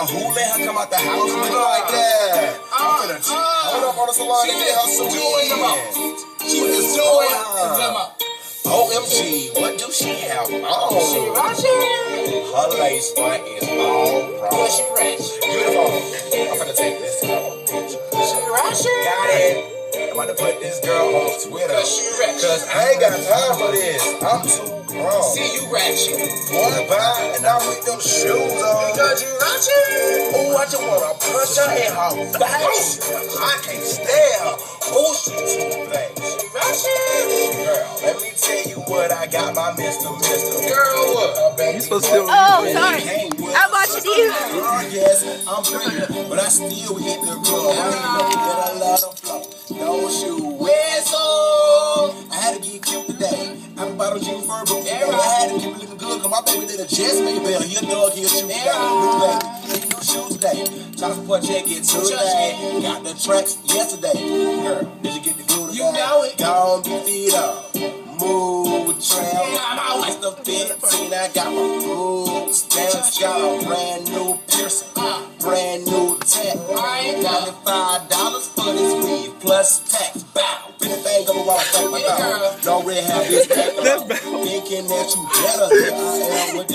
Now who let her come out the house looking like that? I'm finna hold up on the salon and get her some weed. She was doing them up. OMG, what do she have on? She Ratchet. Her lace front is all wrong. She Ratchet. Give me the phone. I'm finna take this. She Ratchet. Got it. I'm about to put this girl on Twitter. Cause I ain't got time for this. I'm too grown. See you Ratchet. Wanna buy and I with them shoes on. Because you Ratchet. Oh, I just wanna punch her in her face. I can't stand her. Oh, she too bad. Ratchet. Girl, let me tell you what I got my Mr. Girl, what? You supposed to. Oh, sorry. I'm watching you. Yes, I'm pregnant, but I still hit the club. I ain't know that I love the flow. No shoe whistle. I had to get cute today. I'm about to jean fur boots. I had to keep it looking good, cause my baby did a Jess Maybell. He a dog, he a shoe. Got a new baby. He new shoes today. Trying to put check it today. Got the tracks yesterday. Girl, did you get the glue today? You know it. Gone be feet up. Move, trail. I like the 15. I got my food stamps. Got a brand new piercing. Brand new tech. $95 for this weed plus tax. Bow. Anything over while I think my dog. No red have this. Thinking that you better than I am with this.